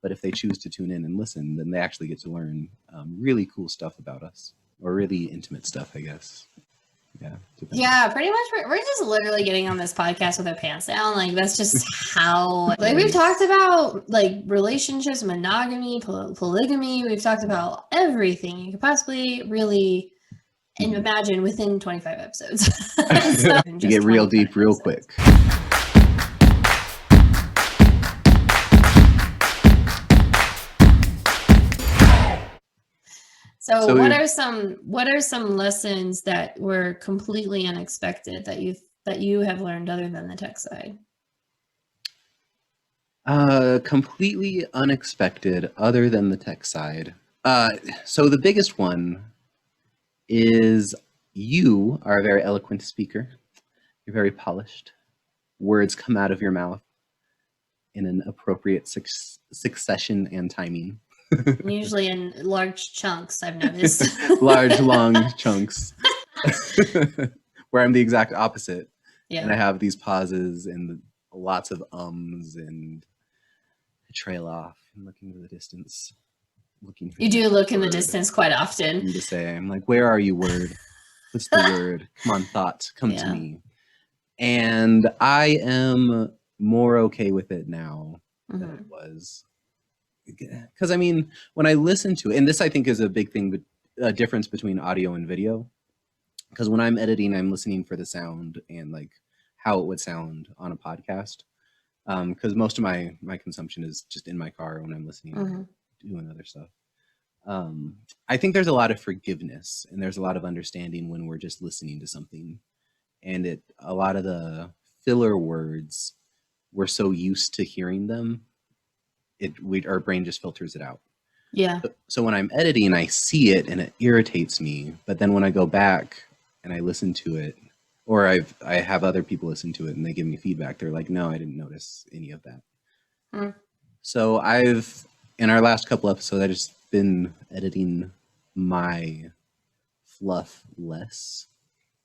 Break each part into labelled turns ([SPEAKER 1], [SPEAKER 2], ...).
[SPEAKER 1] But if they choose to tune in and listen, then they actually get to learn really cool stuff about us, or really intimate stuff, I guess. Yeah.
[SPEAKER 2] Yeah, pretty much. We're just literally getting on this podcast with our pants down. Like, that's just how, like, we've talked about, like, relationships, monogamy, polygamy. We've talked about everything you could possibly really imagine within 25 episodes. So,
[SPEAKER 1] you get real deep real quick.
[SPEAKER 2] So what are some lessons that were completely unexpected that you have learned other than the tech side?
[SPEAKER 1] Completely unexpected other than the tech side. So the biggest one is you are a very eloquent speaker. You're very polished. Words come out of your mouth in an appropriate succession and timing.
[SPEAKER 2] Usually in large chunks, I've noticed.
[SPEAKER 1] Large, long chunks. Where I'm the exact opposite.
[SPEAKER 2] Yeah.
[SPEAKER 1] And I have these pauses and lots of ums, and I trail off and look into the distance.
[SPEAKER 2] You do look in the distance quite often.
[SPEAKER 1] To say, I'm like, where are you, word? What's the word? Come on, thought. Come to me. And I am more okay with it now than it was. Because I mean, when I listen to it, and this I think is a big thing, but a difference between audio and video. Because when I'm editing, I'm listening for the sound and like how it would sound on a podcast. Because most of my consumption is just in my car when I'm listening or doing other stuff. I think there's a lot of forgiveness and there's a lot of understanding when we're just listening to something. And a lot of the filler words, we're so used to hearing them, our brain just filters it out.
[SPEAKER 2] Yeah.
[SPEAKER 1] So when I'm editing, I see it and it irritates me. But then when I go back and I listen to it, or I have other people listen to it and they give me feedback, they're like, no, I didn't notice any of that. So in our last couple episodes, I've just been editing my fluff less.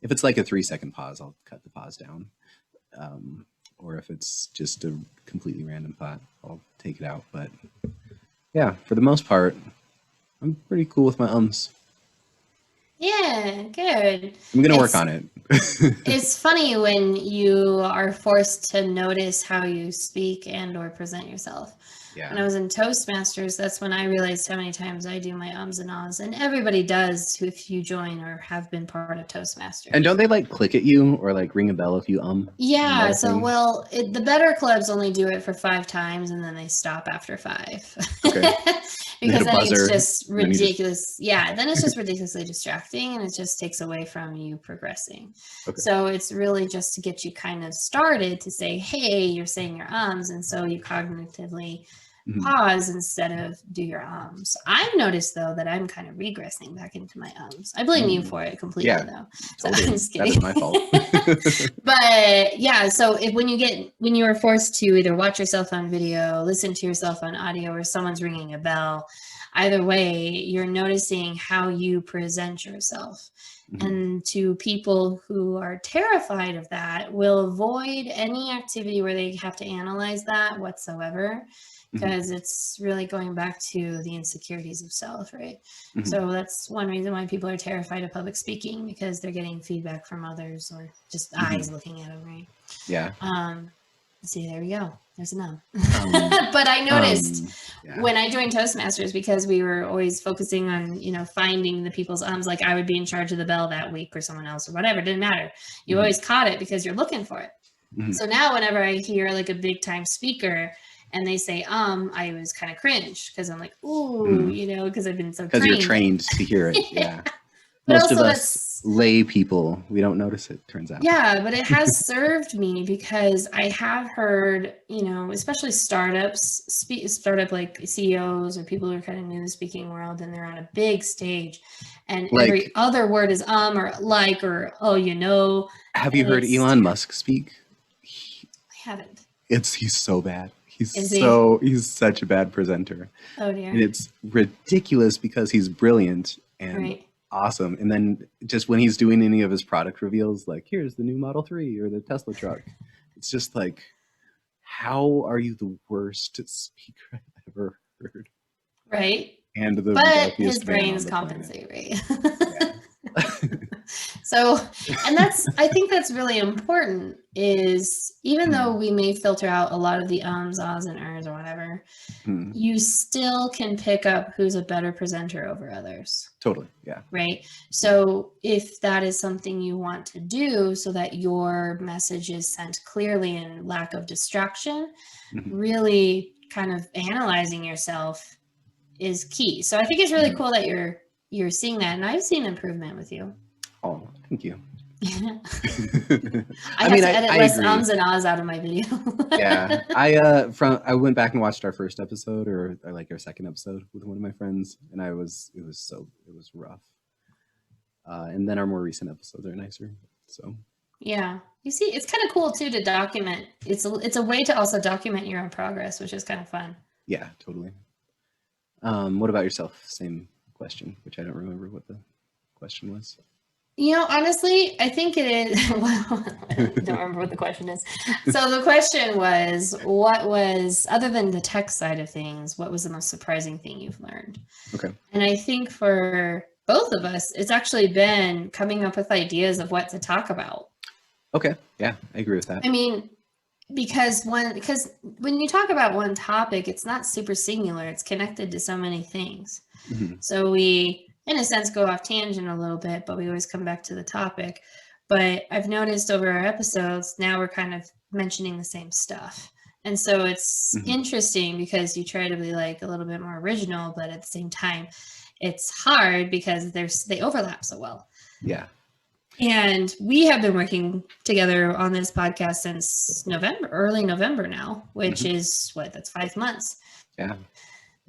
[SPEAKER 1] If it's like a 3-second pause, I'll cut the pause down. Or if it's just a completely random thought, I'll take it out. But yeah, for the most part, I'm pretty cool with my ums.
[SPEAKER 2] Yeah, good.
[SPEAKER 1] I'm going to work on it.
[SPEAKER 2] It's funny when you are forced to notice how you speak and or present yourself. Yeah. When I was in Toastmasters, that's when I realized how many times I do my ums and ahs, and everybody does if you join or have been part of Toastmasters.
[SPEAKER 1] And don't they like click at you or like ring a bell if you
[SPEAKER 2] Yeah, so the better clubs only do it for 5 times and then they stop after 5. Okay. Because then it's just ridiculous. Then it's just ridiculously distracting and it just takes away from you progressing. Okay. So it's really just to get you kind of started to say, hey, you're saying your ums, and so you cognitively pause instead of do your ums. I've noticed though that I'm kind of regressing back into my ums. I blame you for it completely though. So totally. I'm just kidding.
[SPEAKER 1] That is my fault.
[SPEAKER 2] But yeah, so when you are forced to either watch yourself on video, listen to yourself on audio, or someone's ringing a bell, either way, you're noticing how you present yourself. And to people who are terrified of that, will avoid any activity where they have to analyze that whatsoever. Because it's really going back to the insecurities of self, right? So that's one reason why people are terrified of public speaking, because they're getting feedback from others or just eyes looking at them, right?
[SPEAKER 1] Yeah.
[SPEAKER 2] See, there we go. There's a no. But I noticed when I joined Toastmasters, because we were always focusing on, finding the people's ums, like I would be in charge of the bell that week or someone else or whatever, it didn't matter. You always caught it because you're looking for it. So now whenever I hear like a big time speaker, and they say, I was kind of cringe because I'm like, ooh, because I've been so trained.
[SPEAKER 1] Because you're trained to hear it, yeah. Most of us lay people, we don't notice it, turns out.
[SPEAKER 2] Yeah, but it has served me because I have heard, especially startup like CEOs or people who are kind of new to the speaking world, and they're on a big stage, and every other word is or like or oh,
[SPEAKER 1] Have you heard Elon Musk speak?
[SPEAKER 2] I haven't.
[SPEAKER 1] He's so bad. He's such a bad presenter.
[SPEAKER 2] Oh dear.
[SPEAKER 1] And it's ridiculous because he's brilliant and awesome. And then just when he's doing any of his product reveals, like here's the new Model 3 or the Tesla truck, it's just like, how are you the worst speaker I've ever
[SPEAKER 2] Right.
[SPEAKER 1] And the
[SPEAKER 2] but his
[SPEAKER 1] wealthiest man on
[SPEAKER 2] brains
[SPEAKER 1] the
[SPEAKER 2] compensate, right?
[SPEAKER 1] planet.
[SPEAKER 2] So, and I think that's really important, is even though we may filter out a lot of the ums, ahs, and ers or whatever, you still can pick up who's a better presenter over others.
[SPEAKER 1] Totally. Yeah.
[SPEAKER 2] Right. So if that is something you want to do so that your message is sent clearly and lack of distraction, really kind of analyzing yourself is key. So I think it's really cool that you're seeing that, and I've seen improvement with you.
[SPEAKER 1] Oh, thank you.
[SPEAKER 2] I have to edit less ums and ahs out of my video.
[SPEAKER 1] Yeah, I went back and watched our first episode or like our second episode with one of my friends, and it was rough. And then our more recent episodes are nicer. So
[SPEAKER 2] yeah, you see, it's kind of cool too to document. It's a way to also document your own progress, which is kind of fun.
[SPEAKER 1] Yeah, totally. What about yourself? Same question, which I don't remember what the question was.
[SPEAKER 2] You know, honestly, I think it is. Well, I don't remember what the question is. So the question was, what was, other than the tech side of things, what was the most surprising thing you've learned?
[SPEAKER 1] Okay.
[SPEAKER 2] And I think for both of us, it's actually been coming up with ideas of what to talk about.
[SPEAKER 1] Okay. Yeah, I agree with that.
[SPEAKER 2] I mean, because when you talk about one topic, it's not super singular. It's connected to so many things. So we, in a sense, go off tangent a little bit, but we always come back to the topic. But I've noticed over our episodes, now we're kind of mentioning the same stuff. And so it's interesting because you try to be like a little bit more original, but at the same time, it's hard because they overlap so well.
[SPEAKER 1] Yeah.
[SPEAKER 2] And we have been working together on this podcast since early November now, which is that's 5 months.
[SPEAKER 1] Yeah.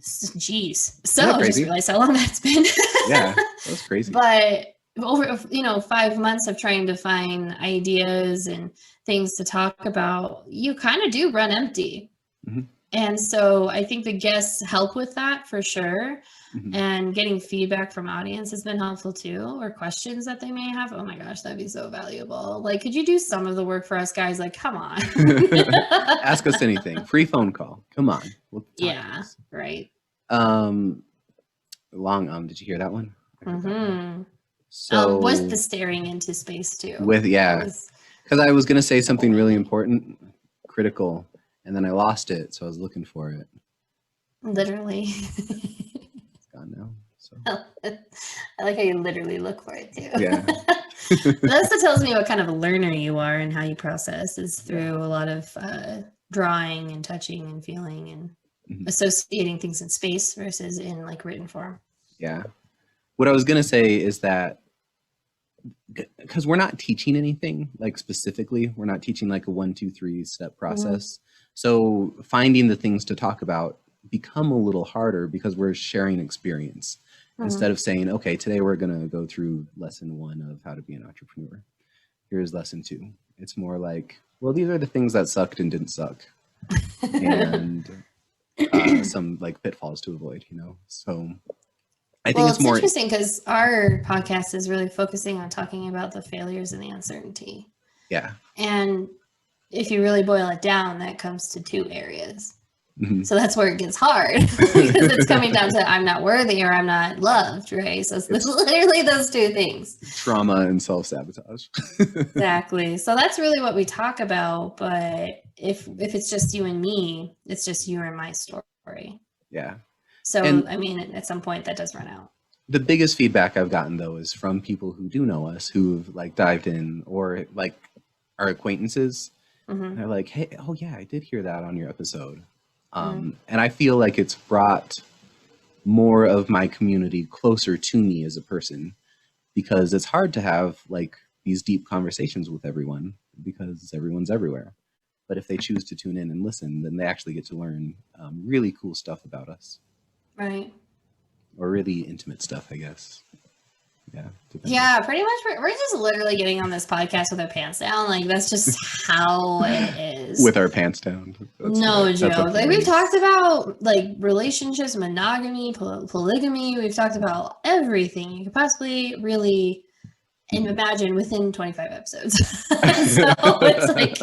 [SPEAKER 2] Jeez. So I just realized how long that's been.
[SPEAKER 1] Yeah, that's crazy.
[SPEAKER 2] But over 5 months of trying to find ideas and things to talk about, you kind of do run empty. And so I think the guests help with that for sure. And getting feedback from audience has been helpful too, or questions that they may have. Oh my gosh, that'd be so valuable. Like, could you do some of the work for us guys? Like, come on.
[SPEAKER 1] Ask us anything. Free phone call. Come on.
[SPEAKER 2] Yeah, right.
[SPEAKER 1] Did you hear that one? So
[SPEAKER 2] was the staring into space too.
[SPEAKER 1] Because I was going to say something really important, critical, and then I lost it. So I was looking for it.
[SPEAKER 2] Literally.
[SPEAKER 1] Gone now. So
[SPEAKER 2] I like how you literally look for it too.
[SPEAKER 1] Yeah.
[SPEAKER 2] That also tells me what kind of a learner you are and how you process is through a lot of drawing and touching and feeling and associating things in space versus in like written form.
[SPEAKER 1] Yeah. What I was going to say is that because we're not teaching anything like specifically, we're not teaching like a 1, 2, 3 step process. So finding the things to talk about become a little harder because we're sharing experience instead of saying, okay, today we're going to go through lesson 1 of how to be an entrepreneur. Here's lesson 2. It's more like, well, these are the things that sucked and didn't suck. And some like pitfalls to avoid, So I think it's more
[SPEAKER 2] interesting because our podcast is really focusing on talking about the failures and the uncertainty.
[SPEAKER 1] Yeah.
[SPEAKER 2] And if you really boil it down, that comes to 2 areas. So that's where it gets hard because it's coming down to I'm not worthy or I'm not loved, right? So it's literally those 2 things. Trauma
[SPEAKER 1] and self-sabotage.
[SPEAKER 2] Exactly. So that's really what we talk about. But if it's just you and me, it's just you and my story.
[SPEAKER 1] Yeah.
[SPEAKER 2] So, I mean, at some point that does run out.
[SPEAKER 1] The biggest feedback I've gotten, though, is from people who do know us, who've like dived in or like our acquaintances. They're like, hey, oh yeah, I did hear that on your episode. And I feel like it's brought more of my community closer to me as a person because it's hard to have like these deep conversations with everyone because everyone's everywhere. But if they choose to tune in and listen, then they actually get to learn really cool stuff about us.
[SPEAKER 2] Right.
[SPEAKER 1] Or really intimate stuff, I guess. Yeah.
[SPEAKER 2] Yeah, pretty much. We're just literally getting on this podcast with our pants down. Like, that's just how it is.
[SPEAKER 1] With our pants down.
[SPEAKER 2] No joke. Like, we've talked about, like, relationships, monogamy, polygamy. We've talked about everything you could possibly really imagine within 25 episodes. So it's like,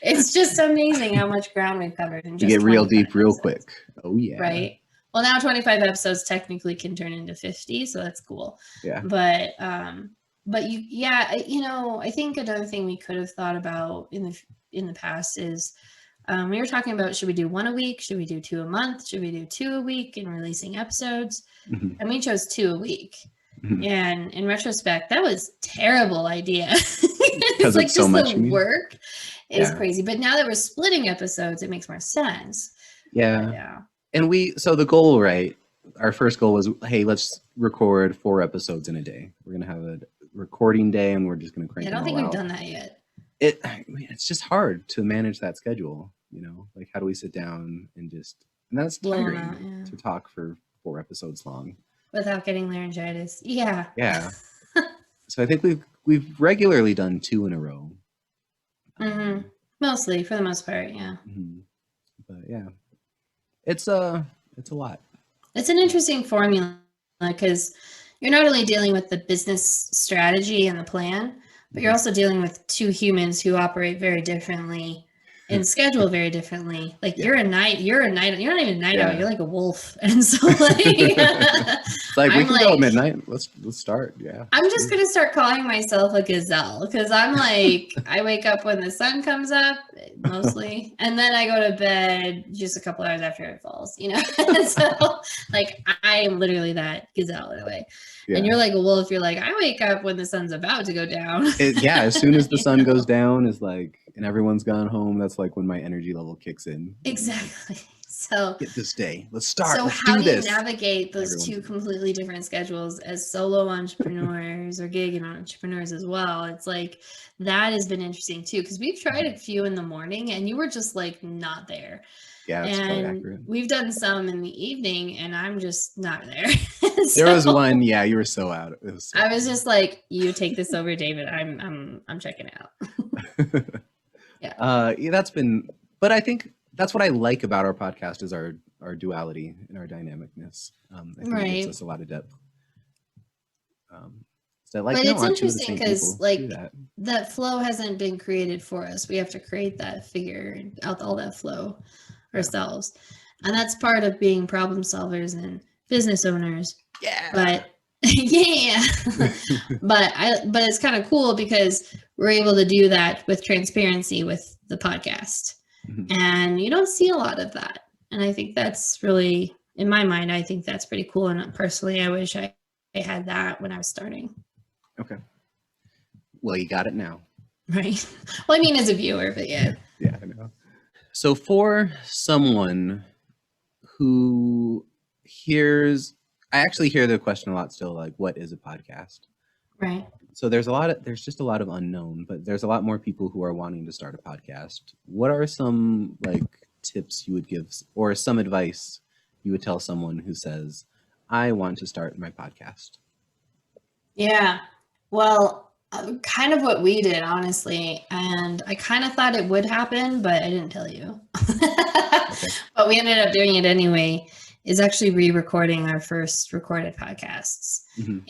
[SPEAKER 2] it's just amazing how much ground we've covered. In just
[SPEAKER 1] you get real deep
[SPEAKER 2] episodes.
[SPEAKER 1] real quick. Oh, yeah.
[SPEAKER 2] Right. Well, now 25 episodes technically can turn into 50, so that's cool.
[SPEAKER 1] Yeah.
[SPEAKER 2] But I think another thing we could have thought about in the past is we were talking about, should we do 1 a week? Should we do 2 a month? Should we do 2 a week in releasing episodes?
[SPEAKER 1] Mm-hmm.
[SPEAKER 2] And we chose 2 a week.
[SPEAKER 1] Mm-hmm.
[SPEAKER 2] And in retrospect, that was a terrible idea.
[SPEAKER 1] Because
[SPEAKER 2] like
[SPEAKER 1] it's so
[SPEAKER 2] just
[SPEAKER 1] much
[SPEAKER 2] the work is crazy. But now that we're splitting episodes, it makes more sense.
[SPEAKER 1] Yeah. And so the goal, right? Our first goal was, hey, let's record 4 episodes in a day. We're going to have a recording day and we're just going to crank it out.
[SPEAKER 2] I don't think we've done that yet.
[SPEAKER 1] It's just hard to manage that schedule, like how do we sit down and that's tiring to talk for 4 episodes long.
[SPEAKER 2] Without getting laryngitis. Yeah.
[SPEAKER 1] Yeah. So I think we've regularly done 2 in a row.
[SPEAKER 2] Mm-hmm. Mostly, for the most part, yeah.
[SPEAKER 1] Mm-hmm. But yeah, it's a lot.
[SPEAKER 2] It's an interesting formula because you're not only dealing with the business strategy and the plan, but you're also dealing with 2 humans who operate very differently and schedule very differently. Like you're not even a night owl, you're like a wolf. And so
[SPEAKER 1] like we can go at midnight. Let's start. Yeah.
[SPEAKER 2] I'm just gonna start calling myself a gazelle because I'm like, I wake up when the sun comes up mostly, and then I go to bed just a couple hours after it falls, so like I am literally that gazelle in a way. Yeah. And you're like a wolf, you're like, I wake up when the sun's about to go down.
[SPEAKER 1] As soon as the sun goes down is like, and everyone's gone home, that's like when my energy level kicks in.
[SPEAKER 2] Exactly. So
[SPEAKER 1] get this day. Let's start.
[SPEAKER 2] So
[SPEAKER 1] Let's
[SPEAKER 2] how do you
[SPEAKER 1] this.
[SPEAKER 2] navigate those 2 completely different schedules as solo entrepreneurs or gig entrepreneurs as well? It's like that has been interesting too, because we've tried a few in the morning and you were just like not there.
[SPEAKER 1] Yeah, that's probably accurate.
[SPEAKER 2] We've done some in the evening and I'm just not there.
[SPEAKER 1] There was one, you were so out.
[SPEAKER 2] I was just like, you take this over, David. I'm checking out.
[SPEAKER 1] Yeah, that's been, but I think that's what I like about our podcast is our duality and our dynamicness. I think it gives us a lot of depth.
[SPEAKER 2] But it's interesting because like that flow hasn't been created for us. We have to create that, figure out all that flow ourselves. And that's part of being problem solvers and business owners.
[SPEAKER 1] Yeah.
[SPEAKER 2] But but it's kind of cool because we're able to do that with transparency with the podcast. Mm-hmm. And you don't see a lot of that. And I think that's really, in my mind, I think that's pretty cool. And personally, I wish I had that when I was starting.
[SPEAKER 1] Okay. Well, you got it now.
[SPEAKER 2] Right. Well, I mean, as a viewer, but yeah.
[SPEAKER 1] Yeah, I know. So for someone who I actually hear the question a lot still, like, what is a podcast?
[SPEAKER 2] Right.
[SPEAKER 1] So there's just a lot of unknown, but there's a lot more people who are wanting to start a podcast. What are some like tips you would give or some advice you would tell someone who says, I want to start my podcast? Yeah.
[SPEAKER 2] Well, kind of what we did, honestly. And I kind of thought it would happen, but I didn't tell you. Okay. But we ended up doing it anyway. Is actually re-recording our first recorded podcasts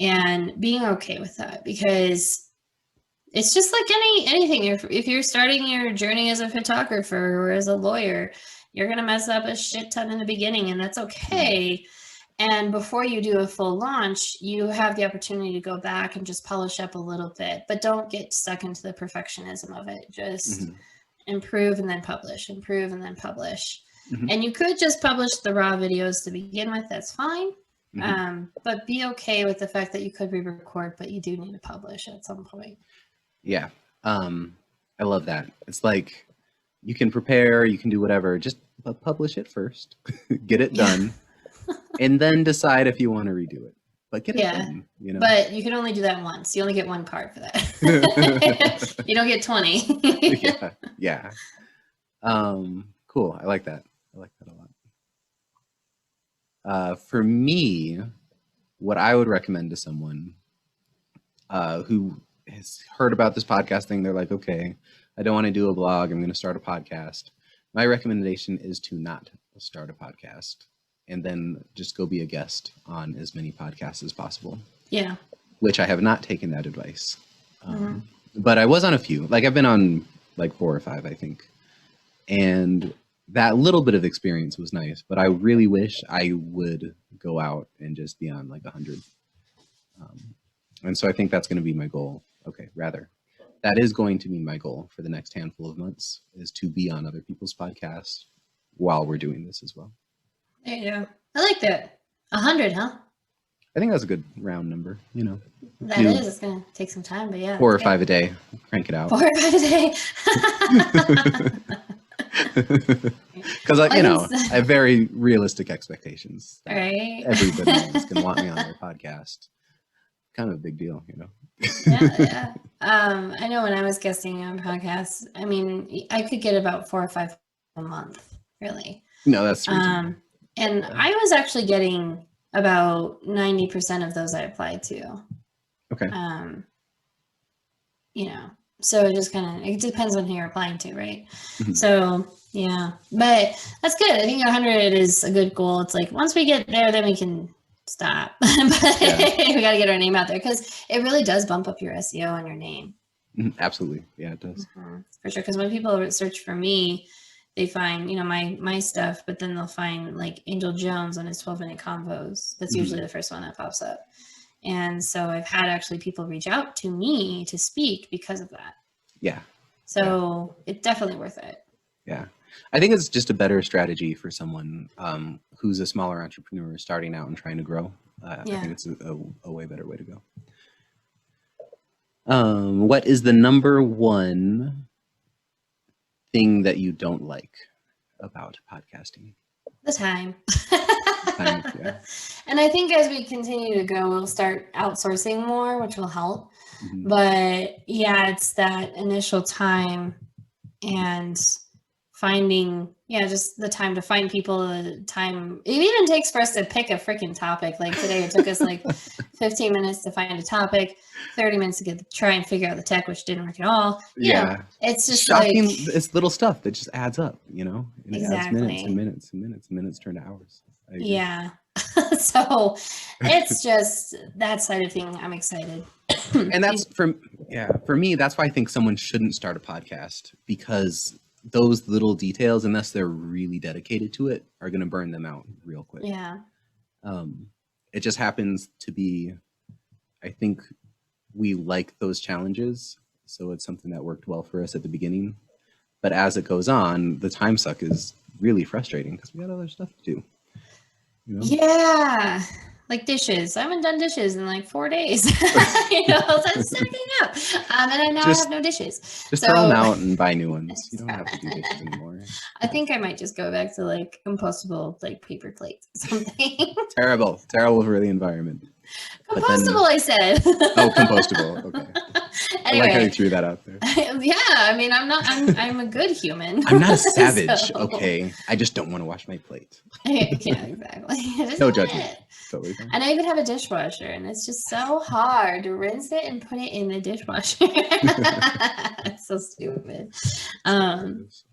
[SPEAKER 2] and being okay with that, because it's just like anything. If you're starting your journey as a photographer or as a lawyer, you're going to mess up a shit ton in the beginning, and that's okay. And before you do a full launch, you have the opportunity to go back and just polish up a little bit, but don't get stuck into the perfectionism of it. Just improve and then publish, improve and then publish. And you could just publish the raw videos to begin with. That's fine. But be okay with the fact that you could re-record, but you do need to publish at some point.
[SPEAKER 1] Yeah. I love that. It's like you can prepare, you can do whatever, just publish it first, get it done, and then decide if you want to redo it. But get it done,
[SPEAKER 2] But you can only do that once. You only get 1 card for that. You don't get 20.
[SPEAKER 1] Yeah. Cool. I like that. I like that a lot. For me, what I would recommend to someone who has heard about this podcast thing, they're like, okay, I don't want to do a blog, I'm going to start a podcast. My recommendation is to not start a podcast and then just go be a guest on as many podcasts as possible. Yeah. Which I have not taken that advice. But I was on a few. Like I've been on like 4 or 5, I think. And that little bit of experience was nice, but I really wish I would go out and just be on like 100. And so I think that's going to be my goal. Okay, rather, that is going to be my goal for the next handful of months, is to be on other people's podcasts while we're doing this as well.
[SPEAKER 2] There you go. I like that. 100, huh?
[SPEAKER 1] I think that's a good round number, you know.
[SPEAKER 2] That is. It's going to take some time, but yeah.
[SPEAKER 1] 4 or 5 a day. Crank it out.
[SPEAKER 2] 4 or 5 a day.
[SPEAKER 1] Because, you know, I have very realistic expectations.
[SPEAKER 2] Right.
[SPEAKER 1] Everybody is going to want me on their podcast. Kind of a big deal, you know.
[SPEAKER 2] Yeah. I know when I was guesting on podcasts, I mean, I could get about 4 or 5 a month, really.
[SPEAKER 1] No, that's reasonable.
[SPEAKER 2] And I was actually getting about 90% of those I applied to.
[SPEAKER 1] Okay.
[SPEAKER 2] You know, so it just kind of, it depends on who you're applying to, right? So yeah, but that's good. I think 100 is a good goal. It's like, once we get there, then we can stop. But we got to get our name out there, because it really does bump up your SEO and your name.
[SPEAKER 1] Absolutely. Yeah, it does.
[SPEAKER 2] For sure. Because when people search for me, they find, you know, my stuff, but then they'll find like Angel Jones on his 12-minute convos. That's usually the first one that pops up. And so I've had actually people reach out to me to speak because of that.
[SPEAKER 1] Yeah.
[SPEAKER 2] So it's definitely worth it.
[SPEAKER 1] Yeah. I think it's just a better strategy for someone who's a smaller entrepreneur starting out and trying to grow. I think it's a way better way to go. What is the number one thing that you don't like about podcasting?
[SPEAKER 2] The time.
[SPEAKER 1] Yeah.
[SPEAKER 2] And I think as we continue to go, we'll start outsourcing more, which will help. But yeah, it's that initial time and finding, just the time to find people, the time it even takes for us to pick a freaking topic. Like today, it took us like 15 minutes to find a topic, 30 minutes to try and figure out the tech, which didn't work at all. You know, it's just
[SPEAKER 1] shocking.
[SPEAKER 2] like,
[SPEAKER 1] it's little stuff that just adds up, you know, and it adds minutes and minutes and minutes and minutes turn to hours.
[SPEAKER 2] Yeah. So it's just that side of thing. I'm excited.
[SPEAKER 1] And that's for me, that's why I think someone shouldn't start a podcast, because those little details, unless they're really dedicated to it, are going to burn them out real quick.
[SPEAKER 2] Yeah.
[SPEAKER 1] It just happens to be, I think we like those challenges. So it's something that worked well for us at the beginning. But as it goes on, the time suck is really frustrating because we got other stuff to do. You know?
[SPEAKER 2] Yeah. Like dishes. I haven't done dishes in like 4 days. You know, so I'm stacking up. And I have no dishes.
[SPEAKER 1] Just throw them out and buy new ones. You don't have to do dishes anymore.
[SPEAKER 2] I think I might just go back to like compostable, like paper plates or something.
[SPEAKER 1] Terrible for the environment.
[SPEAKER 2] Compostable, I said.
[SPEAKER 1] Oh, compostable. Okay.
[SPEAKER 2] Anyway,
[SPEAKER 1] I like how you threw that out there.
[SPEAKER 2] Yeah, I mean, I'm a good human.
[SPEAKER 1] I'm not a savage, okay? I just don't want to wash my plate.
[SPEAKER 2] Yeah, exactly.
[SPEAKER 1] No judgment. Totally fine.
[SPEAKER 2] And I even have a dishwasher, and it's just so hard to rinse it and put it in the dishwasher. It's so stupid.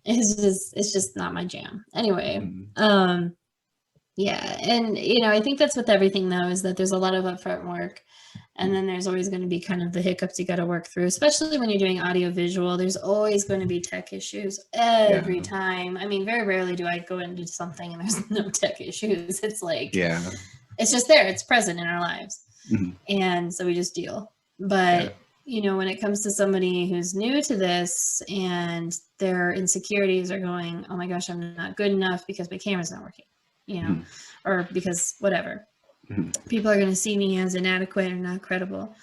[SPEAKER 2] It's just not my jam. Anyway, yeah, and you know, I think that's with everything though, is that there's a lot of upfront work. And then there's always going to be kind of the hiccups you got to work through, especially when you're doing audio visual. There's always going to be tech issues every time. I mean, very rarely do I go into something and there's no tech issues. It's like, it's just there. It's present in our lives. And so we just deal. But, you know, when it comes to somebody who's new to this and their insecurities are going, oh my gosh, I'm not good enough because my camera's not working, you know, or because whatever. People are going to see me as inadequate or not credible.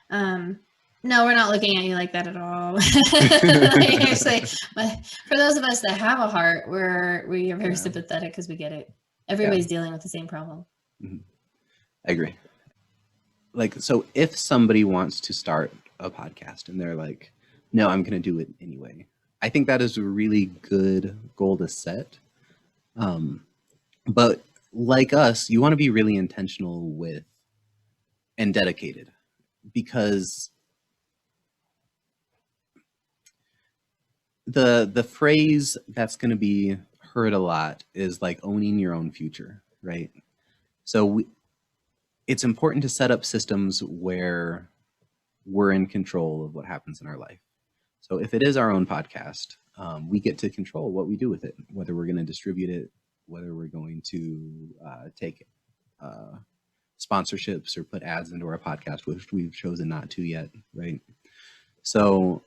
[SPEAKER 2] No, we're not looking at you like that at all. Actually, but for those of us that have a heart, we are very sympathetic because we get it. Everybody's dealing with the same problem.
[SPEAKER 1] I agree. Like, so if somebody wants to start a podcast and they're like, no, I'm going to do it anyway, I think that is a really good goal to set. But like us, you want to be really intentional with and dedicated, because the phrase that's going to be heard a lot is like owning your own future, right? So it's important to set up systems where we're in control of what happens in our life. So if it is our own podcast, we get to control what we do with it, whether we're going to distribute it, whether we're going to take sponsorships or put ads into our podcast, which we've chosen not to yet, right? So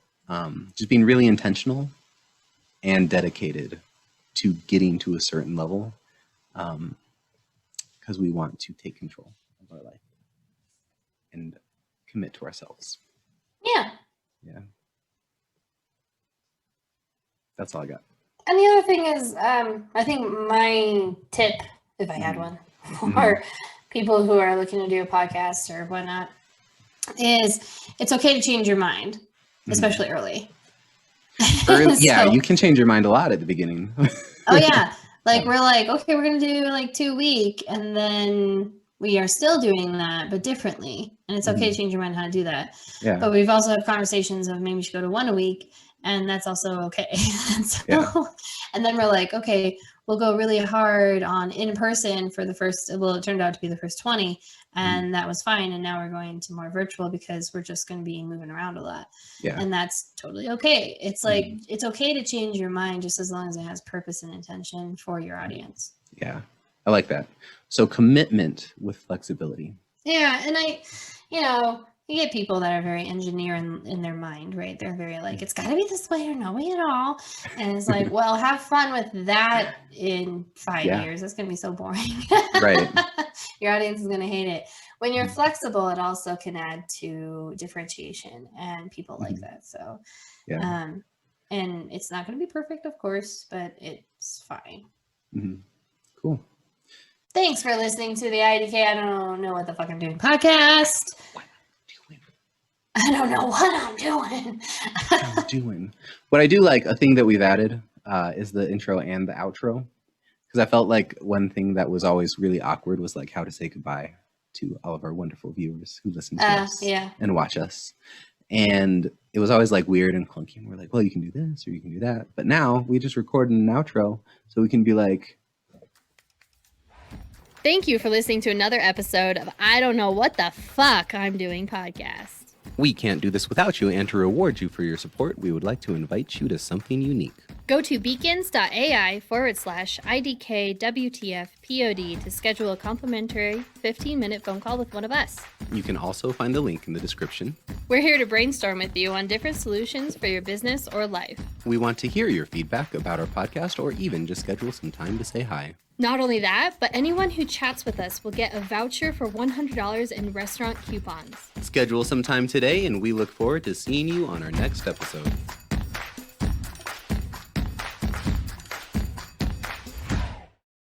[SPEAKER 1] just being really intentional and dedicated to getting to a certain level, because we want to take control of our life and commit to ourselves.
[SPEAKER 2] Yeah.
[SPEAKER 1] Yeah. That's all I got.
[SPEAKER 2] And the other thing is, I think my tip, if I had one, for people who are looking to do a podcast or whatnot, is it's okay to change your mind, especially early.
[SPEAKER 1] Yeah, you can change your mind a lot at the beginning.
[SPEAKER 2] Oh, yeah. Like, we're like, okay, we're going to do like 2 week, and then we are still doing that, but differently. And it's okay to change your mind how to do that. Yeah. But we've also had conversations of maybe you should go to 1 a week, and that's also okay. And then we're like, okay, we'll go really hard on in person for the first, well, it turned out to be the first 20, and that was fine. And now we're going to more virtual because we're just going to be moving around a lot. Yeah. And that's totally okay. It's like, it's okay to change your mind just as long as it has purpose and intention for your audience.
[SPEAKER 1] Yeah. I like that. So commitment with flexibility.
[SPEAKER 2] Yeah. And you get people that are very engineer in their mind, right? They're very like, it's got to be this way or no way at all. And it's like, well, have fun with that in 5 years. It's going to be so boring.
[SPEAKER 1] Right.
[SPEAKER 2] Your audience is going to hate it. When you're flexible, it also can add to differentiation, and people like that. So, and it's not going to be perfect, of course, but it's fine.
[SPEAKER 1] Cool.
[SPEAKER 2] Thanks for listening to the IDK I don't know what the fuck I'm doing podcast. I don't know what I'm doing.
[SPEAKER 1] What I do like, a thing that we've added is the intro and the outro. Because I felt like one thing that was always really awkward was like how to say goodbye to all of our wonderful viewers who listen to us and watch us. And it was always like weird and clunky. And we're like, well, you can do this or you can do that. But now we just record an outro so we can be like,
[SPEAKER 3] thank you for listening to another episode of I Don't Know What the Fuck I'm Doing podcast.
[SPEAKER 1] We can't do this without you, and to reward you for your support, we would like to invite you to something unique.
[SPEAKER 3] Go to beacons.ai/IDKWTFPod to schedule a complimentary 15-minute phone call with one of us.
[SPEAKER 1] You can also find the link in the description.
[SPEAKER 3] We're here to brainstorm with you on different solutions for your business or life.
[SPEAKER 1] We want to hear your feedback about our podcast, or even just schedule some time to say hi.
[SPEAKER 3] Not only that, but anyone who chats with us will get a voucher for $100 in restaurant coupons.
[SPEAKER 1] Schedule some time today, and we look forward to seeing you on our next episode.